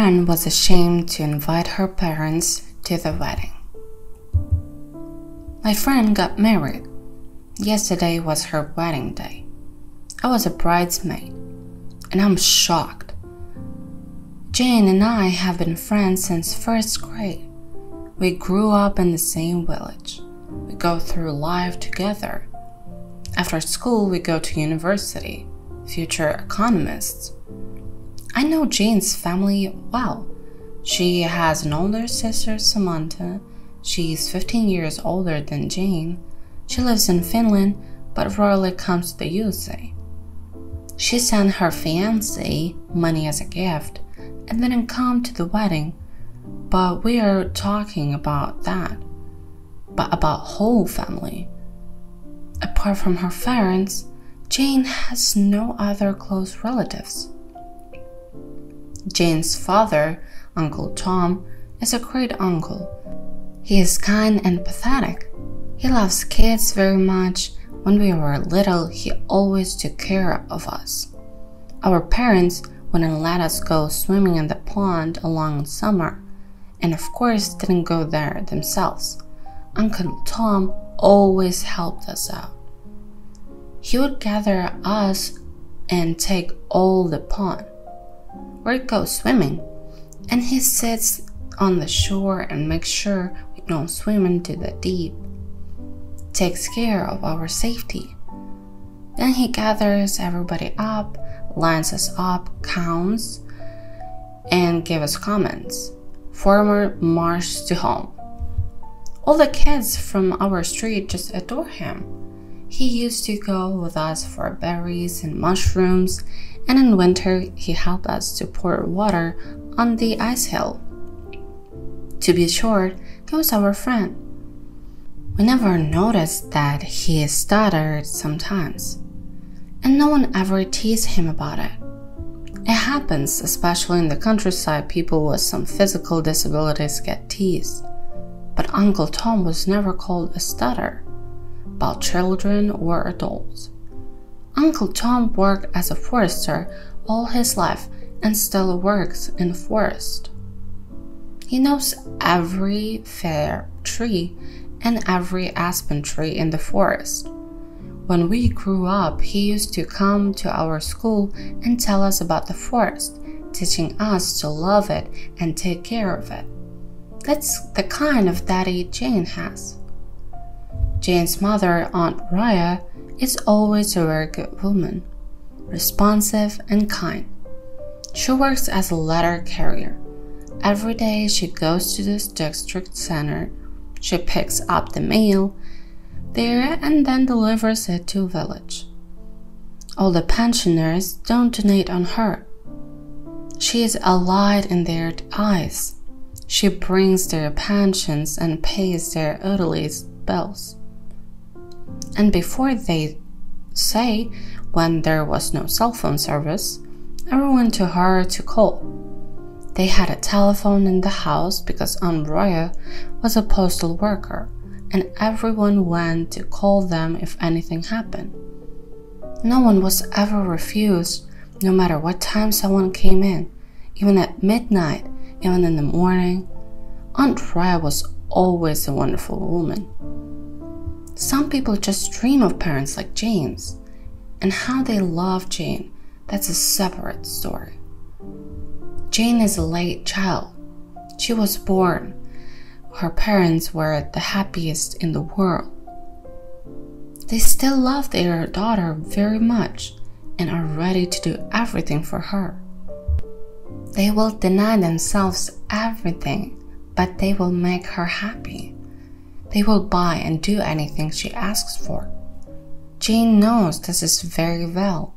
friend was ashamed to invite her parents to the wedding. My friend got married. Yesterday was her wedding day. I was a bridesmaid, and I'm shocked. Jane and I have been friends since first grade. We grew up in the same village. We go through life together. After school, we go to university, future economists. I know Jane's family well. She has an older sister, Samantha. She's 15 years older than Jane. She lives in Finland, but rarely comes to the USA. She sent her fiancé money as a gift and didn't come to the wedding, but we are talking about that. But about whole family. Apart from her parents, Jane has no other close relatives. Jane's father, Uncle Tom, is a great uncle. He is kind and pathetic. He loves kids very much. When we were little, he always took care of us. Our parents wouldn't let us go swimming in the pond along summer, and of course didn't go there themselves. Uncle Tom always helped us out. He would gather us and take all the pond. We'd go swimming, and he sits on the shore and makes sure we don't swim into the deep. Takes care of our safety. Then he gathers everybody up, lines us up, counts, and gives us comments. Forward march to home. All the kids from our street just adore him. He used to go with us for berries and mushrooms, and in winter he helped us to pour water on the ice hill. To be short, he was our friend. We never noticed that he stuttered sometimes, and no one ever teased him about it. It happens, especially in the countryside, people with some physical disabilities get teased. But Uncle Tom was never called a stutter, about children or adults. Uncle Tom worked as a forester all his life and still works in the forest. He knows every fir tree and every aspen tree in the forest. When we grew up, he used to come to our school and tell us about the forest, teaching us to love it and take care of it. That's the kind of daddy Jane has. Jane's mother, Aunt Raya, is always a very good woman, responsive and kind. She works as a letter carrier. Every day she goes to the district center. She picks up the mail there and then delivers it to village. All the pensioners don't donate on her. She is a light in their eyes. She brings their pensions and pays their elderly bills. And before they say, when there was no cell phone service, everyone to her to call. They had a telephone in the house because Aunt Roya was a postal worker, and everyone went to call them if anything happened. No one was ever refused, no matter what time someone came in, even at midnight, even in the morning. Aunt Raya was always a wonderful woman. Some people just dream of parents like Jane's, and how they love Jane, that's a separate story. Jane is a late child. She was born. Her parents were the happiest in the world. They still love their daughter very much and are ready to do everything for her. They will deny themselves everything, but they will make her happy. They will buy and do anything she asks for. Jane knows this is very well,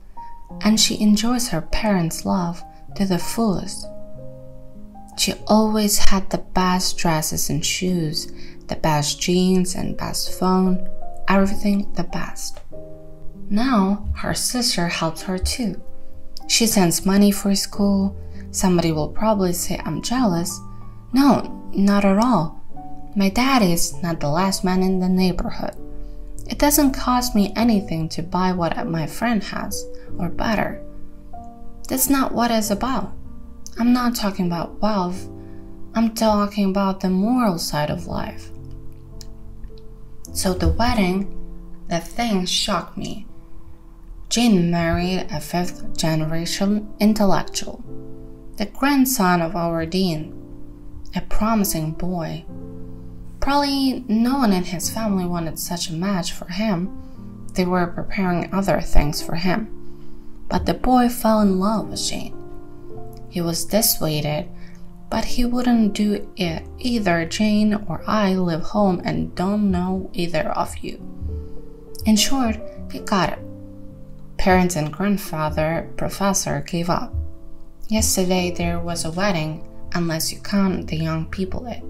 and she enjoys her parents' love to the fullest. She always had the best dresses and shoes, the best jeans and best phone, everything the best. Now her sister helps her too. She sends money for school. Somebody will probably say I'm jealous. No, not at all. My dad is not the last man in the neighborhood. It doesn't cost me anything to buy what my friend has, or better. That's not what it's about. I'm not talking about wealth, I'm talking about the moral side of life. So the wedding, the thing shocked me. Jane married a fifth-generation intellectual, the grandson of our dean, a promising boy. Probably no one in his family wanted such a match for him. They were preparing other things for him. But the boy fell in love with Jane. He was dissuaded, but he wouldn't do it. Either Jane or I live home and don't know either of you. In short, he got it. Parents and grandfather, professor gave up. Yesterday there was a wedding, unless you count the young people it.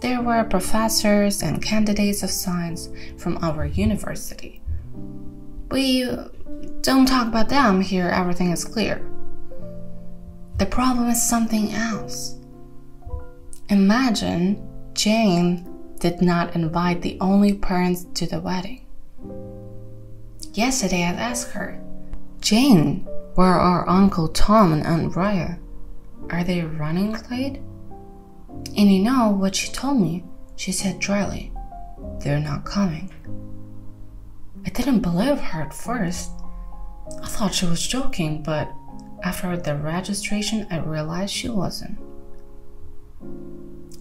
There were professors and candidates of science from our university. We don't talk about them here, everything is clear. The problem is something else. Imagine Jane did not invite the only parents to the wedding. Yesterday I'd asked her, Jane, where are Uncle Tom and Aunt Raya? Are they running late? And you know what she told me? She said dryly, they're not coming. I didn't believe her at first. I thought she was joking, but after the registration, I realized she wasn't.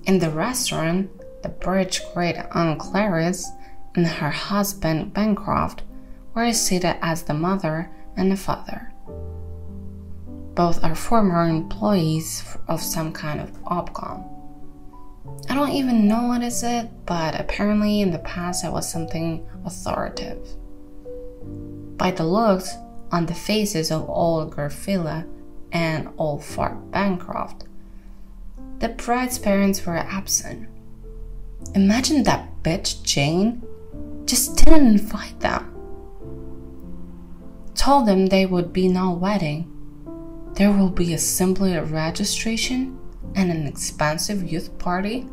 In the restaurant, the bridge great Aunt Clarice and her husband Bancroft were seated as the mother and the father. Both are former employees of some kind of OPCOM. I don't even know what is it, but apparently in the past it was something authoritative. By the looks on the faces of old Garfila and old Fart Bancroft, the bride's parents were absent. Imagine that bitch Jane just didn't invite them. Told them there would be no wedding. There will be simply a registration and an expensive youth party.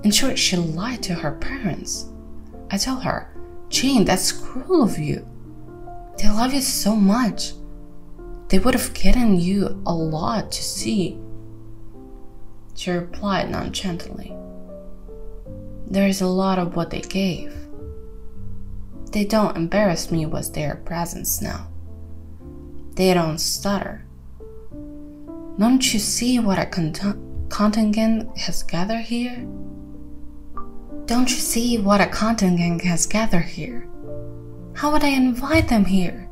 In short, she lied to her parents. I told her, Jane, that's cruel of you. They love you so much. They would have given you a lot to see. She replied nonchalantly, there is a lot of what they gave. They don't embarrass me with their presence now. They don't stutter. Don't you see what a contingent has gathered here? Don't you see what a contingent has gathered here? How would I invite them here?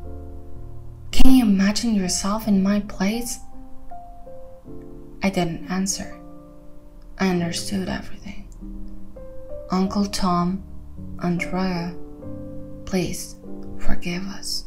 Can you imagine yourself in my place? I didn't answer. I understood everything. Uncle Tom, Andrea, please forgive us.